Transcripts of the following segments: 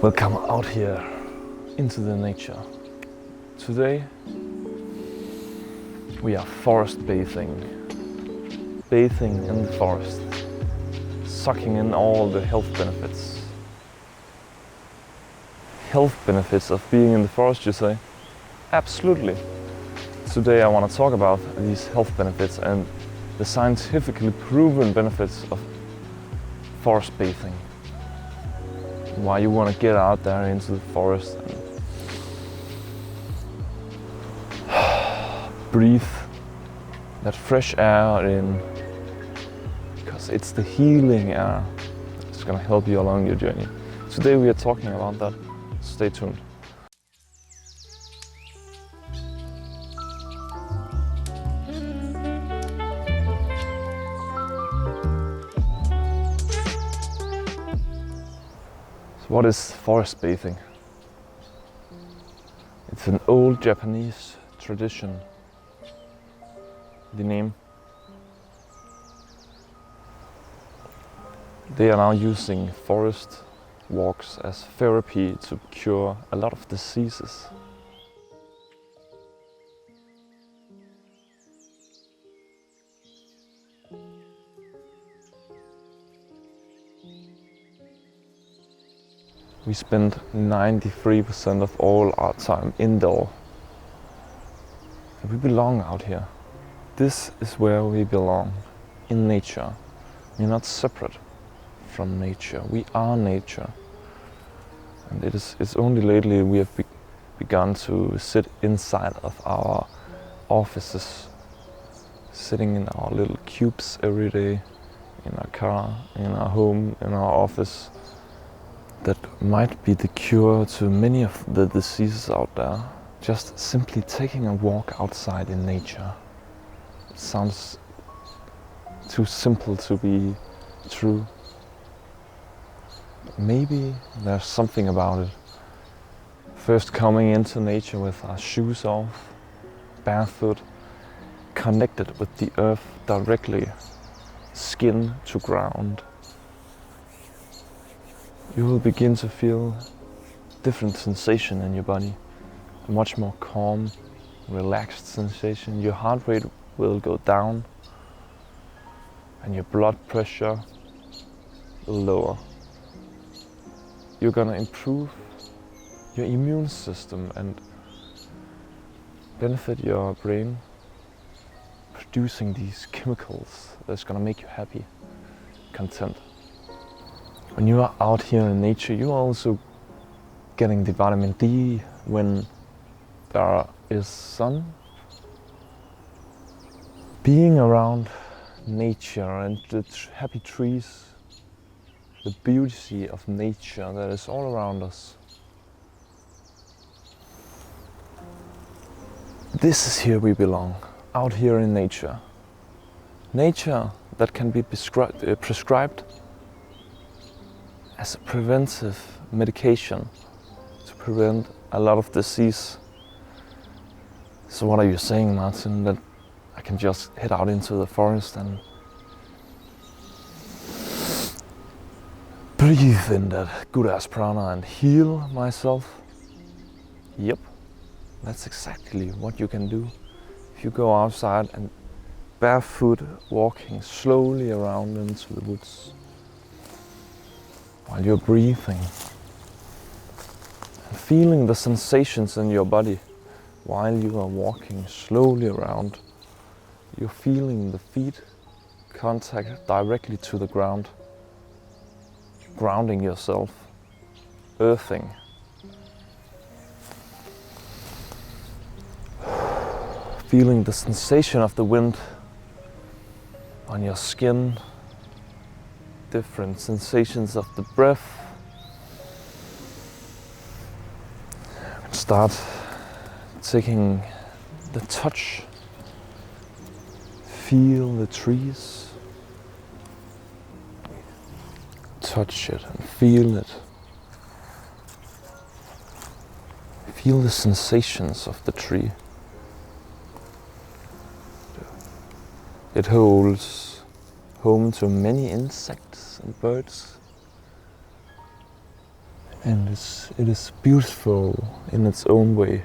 Welcome out here into the nature. Today we are forest bathing in the forest, sucking in all the health benefits. Health benefits of being in the forest, you say? Absolutely. Today I want to talk about these health benefits and the scientifically proven benefits of forest bathing. Why you want to get out there into the forest and breathe that fresh air in, because it's the healing air that's going to help you along your journey. Today we are talking about that. Stay tuned. What is forest bathing? It's an old Japanese tradition. The name. They are now using forest walks as therapy to cure a lot of diseases. We spend 93% of all our time indoor. And we belong out here. This is where we belong, in nature. We're not separate from nature. We are nature. And it's only lately we have begun to sit inside of our offices, sitting in our little cubes every day, in our car, in our home, in our office. That might be the cure to many of the diseases out there. Just simply taking a walk outside in nature. It sounds too simple to be true. Maybe there's something about it. First coming into nature with our shoes off, barefoot, connected with the earth directly, skin to ground. You will begin to feel different sensation in your body, a much more calm, relaxed sensation. Your heart rate will go down and your blood pressure will lower. You're gonna improve your immune system and benefit your brain producing these chemicals that's gonna make you happy, content. When you are out here in nature, you are also getting the vitamin D when there is sun. Being around nature and the happy trees, the beauty of nature that is all around us. This is here we belong, out here in nature. Nature that can be prescribed as a preventive medication to prevent a lot of disease. So what are you saying, Martin, that I can just head out into the forest and breathe in that good ass prana and heal myself? Yep, that's exactly what you can do if you go outside and barefoot walking slowly around into the woods. While you're breathing and feeling the sensations in your body while you are walking slowly around, you're feeling the feet contact directly to the ground, grounding yourself, earthing. Feeling the sensation of the wind on your skin, different sensations of the breath. Start taking the touch, feel the trees, touch it and feel it. Feel the sensations of the tree. It holds home to many insects and birds. And it is beautiful in its own way.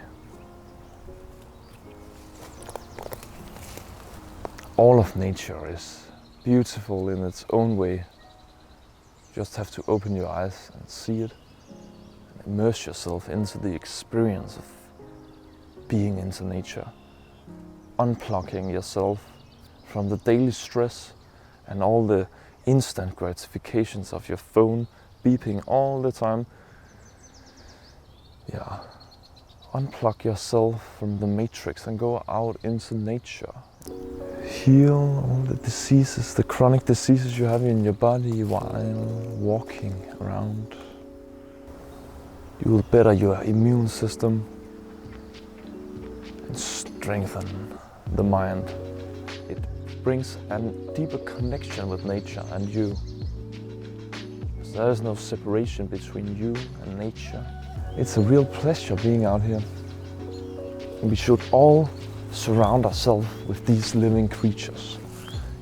All of nature is beautiful in its own way. You just have to open your eyes and see it, and immerse yourself into the experience of being into nature, unplugging yourself from the daily stress and all the instant gratifications of your phone beeping all the time. Yeah, unplug yourself from the matrix and go out into nature. Heal all the diseases, the chronic diseases you have in your body while walking around. You will better your immune system and strengthen the mind. It brings a deeper connection with nature and you. There is no separation between you and nature. It's a real pleasure being out here. And we should all surround ourselves with these living creatures.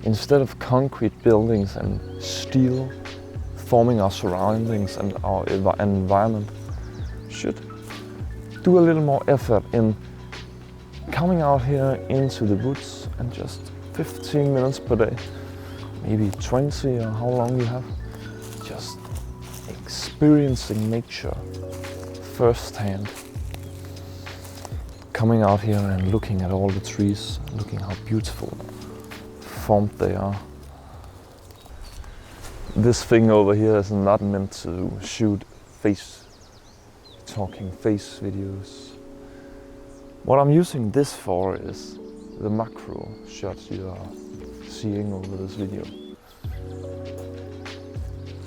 Instead of concrete buildings and steel forming our surroundings and our environment, we should do a little more effort in coming out here into the woods and just 15 minutes per day, maybe 20 or how long you have, just experiencing nature firsthand. Coming out here and looking at all the trees, looking how beautiful formed they are. This thing over here is not meant to shoot talking face videos. What I'm using this for is the macro shots you are seeing over this video.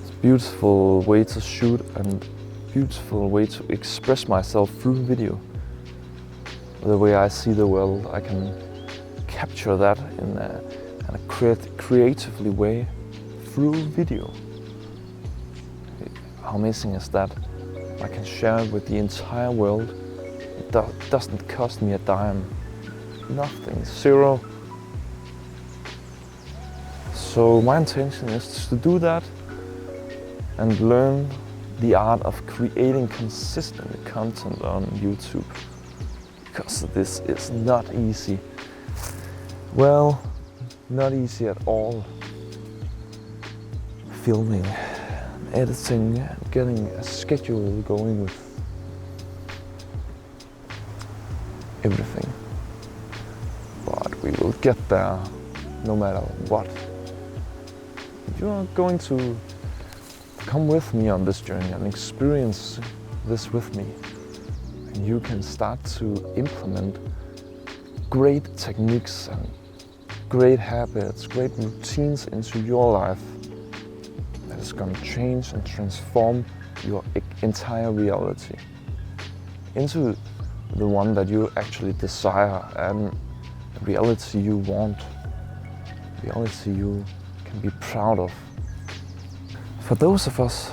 It's a beautiful way to shoot and beautiful way to express myself through video. The way I see the world, I can capture that in a creatively way through video. How amazing is that? I can share it with the entire world. It doesn't cost me a dime. Nothing, zero. So my intention is to do that and learn the art of creating consistent content on YouTube. Because this is not easy. Well, not easy at all. Filming, editing, getting a schedule going with everything. But we will get there no matter what. You are going to come with me on this journey and experience this with me. And you can start to implement great techniques and great habits, great routines into your life that is going to change and transform your entire reality into the one that you actually desire and the reality you want, reality you can be proud of. For those of us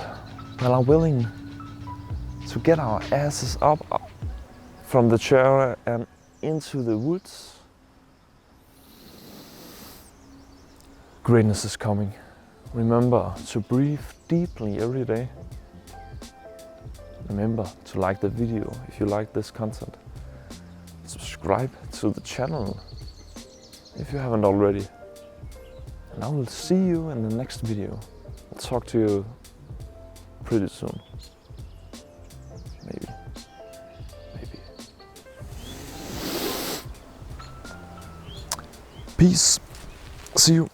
that are willing to get our asses up from the chair and into the woods, greatness is coming. Remember to breathe deeply every day. Remember to like the video if you like this content. Subscribe to the channel if you haven't already. And I will see you in the next video. I'll talk to you pretty soon. Maybe. Peace. See you.